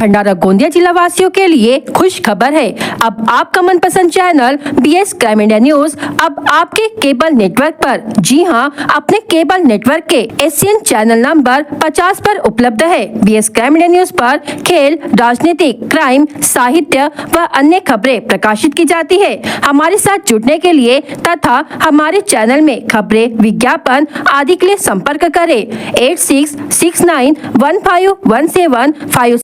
भंडारा गोंदिया जिला वासियों के लिए खुश खबर है। अब आपका मनपसंद channel BS crime India news अब आपके केबल नेटवर्क पर, जी हां, अपने केबल नेटवर्क के एशियन चैनल नंबर 50 पर उपलब्ध है। BS क्राइम इंडिया न्यूज पर खेल, राजनीतिक, क्राइम, साहित्य व अन्य खबरें प्रकाशित की जाती है। हमारे साथ जुड़ने के लिए तथा हमारे चैनल में खबरें, विज्ञापन आदि के लिए संपर्क करें 8669151755।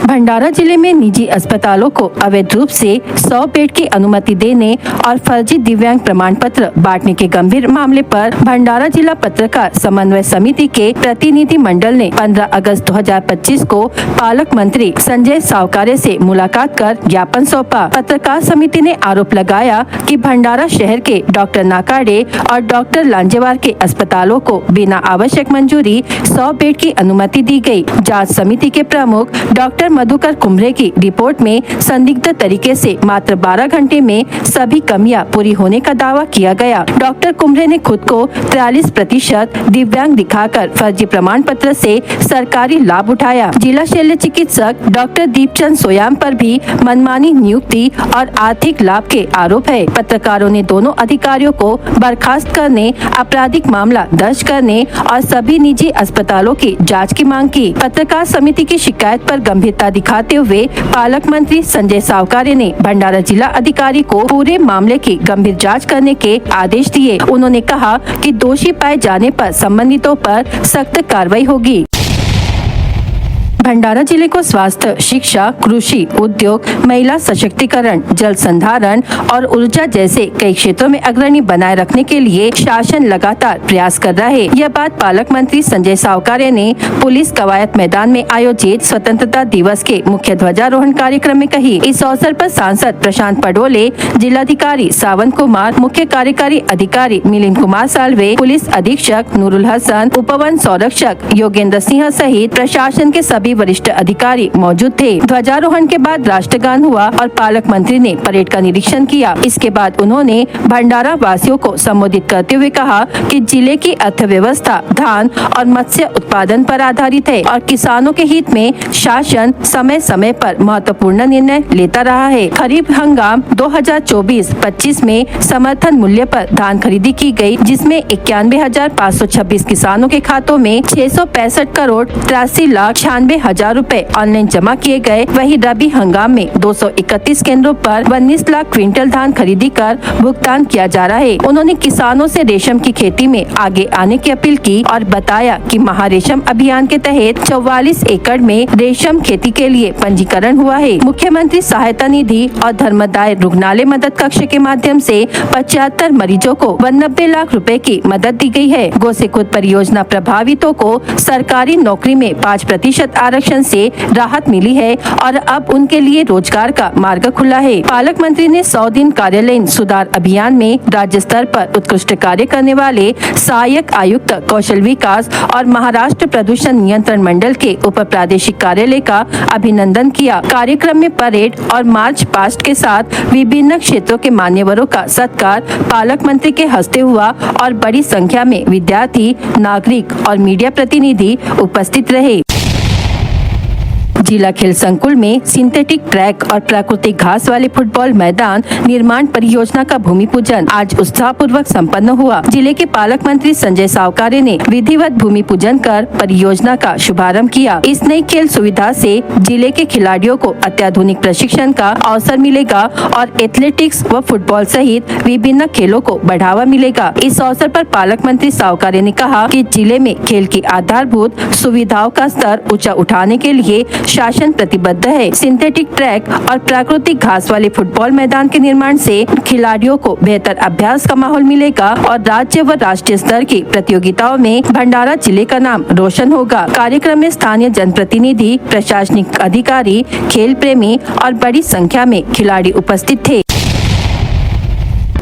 भंडारा जिले में निजी अस्पतालों को अवैध रूप से 100 बेड की अनुमति देने और फर्जी दिव्यांग प्रमाण पत्र बांटने के गंभीर मामले पर भंडारा जिला पत्रकार समन्वय समिति के प्रतिनिधि मंडल ने 15 अगस्त 2025 को पालक मंत्री संजय सावकारे से मुलाकात कर ज्ञापन सौंपा। पत्रकार समिति ने आरोप लगाया कि भंडारा शहर के डॉक्टर नाकाडे और डॉक्टर लांजेवार के अस्पतालों को बिना आवश्यक मंजूरी 100 बेड की अनुमति दी गयी। जाँच समिति के प्रमुख डॉक्टर मधुकर कुम्भरे की रिपोर्ट में संदिग्ध तरीके से मात्र 12 घंटे में सभी कमियां पूरी होने का दावा किया गया। डॉक्टर कुम्भरे ने खुद को 43% दिव्यांग दिखाकर फर्जी प्रमाण पत्र से सरकारी लाभ उठाया। जिला शल्य चिकित्सक डॉक्टर दीपचंद सोयाम पर भी मनमानी नियुक्ति और आर्थिक लाभ के आरोप है। पत्रकारों ने दोनों अधिकारियों को बर्खास्त करने, आपराधिक मामला दर्ज करने और सभी निजी अस्पतालों की जाँच की मांग की। पत्रकार समिति की शिकायत पर गंभीरता दिखाते हुए पालक मंत्री संजय सावकारे ने भंडारा जिला अधिकारी को पूरे मामले की गंभीर जांच करने के आदेश दिए। उन्होंने कहा कि दोषी पाए जाने पर संबंधितों पर सख्त कार्रवाई होगी। भंडारा जिले को स्वास्थ्य, शिक्षा, कृषि, उद्योग, महिला सशक्तिकरण, जल संधारण और ऊर्जा जैसे कई क्षेत्रों में अग्रणी बनाए रखने के लिए शासन लगातार प्रयास कर रहा है। यह बात पालक मंत्री संजय सावकारे ने पुलिस कवायद मैदान में आयोजित स्वतंत्रता दिवस के मुख्य ध्वजारोहण कार्यक्रम में कही। इस अवसर पर सांसद प्रशांत पडोले, जिलाधिकारी सावन कुमार, मुख्य कार्यकारी अधिकारी मिलिंद कुमार साल्वे, पुलिस अधीक्षक नूरुल हसन, उपवन संरक्षक योगेंद्र सिंह सहित प्रशासन के सभी वरिष्ठ अधिकारी मौजूद थे। ध्वजारोहण के बाद राष्ट्रगान हुआ और पालक मंत्री ने परेड का निरीक्षण किया। इसके बाद उन्होंने भंडारा वासियों को संबोधित करते हुए कहा कि जिले की अर्थव्यवस्था धान और मत्स्य उत्पादन पर आधारित है और किसानों के हित में शासन समय समय पर महत्वपूर्ण निर्णय लेता रहा है। खरीफ हंगाम 2024-25 में समर्थन मूल्य पर धान खरीदी की गई, जिसमें 91,526 किसानों के खातों में 665 करोड़ 83,96,000 रुपए ऑनलाइन जमा किए गए। वहीं रबी हंगाम में 231 केंद्रों पर 19 लाख क्विंटल धान खरीदी कर भुगतान किया जा रहा है। उन्होंने किसानों से रेशम की खेती में आगे आने की अपील की और बताया कि महारेशम अभियान के तहत 44 एकड़ में रेशम खेती के लिए पंजीकरण हुआ है। मुख्यमंत्री सहायता निधि और धर्मदाय रुग्णालय मदद कक्ष के माध्यम से 75 मरीजों को 92 लाख रुपए की मदद दी गई है। गो से खुद परियोजना प्रभावितों को सरकारी नौकरी में 5% आरक्षण से राहत मिली है और अब उनके लिए रोजगार का मार्ग खुला है। पालक मंत्री ने 100 दिन कार्यालयीन सुधार अभियान में राज्य स्तर पर उत्कृष्ट कार्य करने वाले सहायक आयुक्त कौशल विकास और महाराष्ट्र प्रदूषण नियंत्रण मंडल के उप प्रादेशिक कार्यालय का अभिनंदन किया। कार्यक्रम में परेड और मार्च पास्ट के साथ विभिन्न क्षेत्रों के मान्यवरों का सत्कार पालक मंत्री के हस्ते हुआ और बड़ी संख्या में विद्यार्थी, नागरिक और मीडिया प्रतिनिधि उपस्थित रहे। जिला खेल संकुल में सिंथेटिक ट्रैक और प्राकृतिक घास वाले फुटबॉल मैदान निर्माण परियोजना का भूमि पूजन आज उत्साहपूर्वक संपन्न हुआ। जिले के पालक मंत्री संजय सावकारे ने विधिवत भूमि पूजन कर परियोजना का शुभारंभ किया। इस नई खेल सुविधा से जिले के खिलाड़ियों को अत्याधुनिक प्रशिक्षण का अवसर मिलेगा और एथलेटिक्स व फुटबॉल सहित विभिन्न खेलों को बढ़ावा मिलेगा। इस अवसर पर पालक मंत्री सावकारे ने कहा कि जिले में खेल की आधारभूत सुविधाओं का स्तर ऊंचा उठाने के लिए शासन प्रतिबद्ध है। सिंथेटिक ट्रैक और प्राकृतिक घास वाले फुटबॉल मैदान के निर्माण से खिलाड़ियों को बेहतर अभ्यास का माहौल मिलेगा और राज्य व राष्ट्रीय स्तर की प्रतियोगिताओं में भंडारा जिले का नाम रोशन होगा। कार्यक्रम में स्थानीय जनप्रतिनिधि, प्रशासनिक अधिकारी, खेल प्रेमी और बड़ी संख्या में खिलाड़ी उपस्थित थे।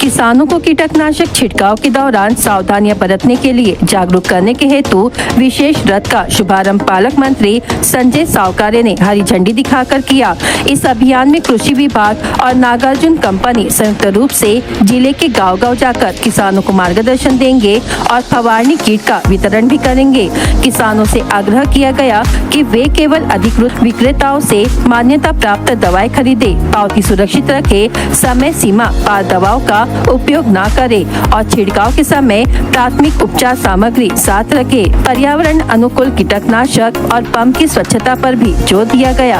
किसानों को कीटनाशक छिड़काव के दौरान सावधानियां बरतने के लिए जागरूक करने के हेतु विशेष रथ का शुभारंभ पालक मंत्री संजय सावकारे ने हरी झंडी दिखाकर किया। इस अभियान में कृषि विभाग और नागार्जुन कंपनी संयुक्त रूप से जिले के गांव-गांव जाकर किसानों को मार्गदर्शन देंगे और फवारनी किट का वितरण भी करेंगे। किसानों से आग्रह किया गया कि वे केवल अधिकृत विक्रेताओं से मान्यता प्राप्त दवाएं खरीदे, पावती सुरक्षित रखे, समय सीमा पार दवाओं का उपयोग न करे और छिड़काव के समय प्राथमिक उपचार सामग्री साथ रखे। पर्यावरण अनुकूल कीटनाशक और पंप की स्वच्छता पर भी जोर दिया गया।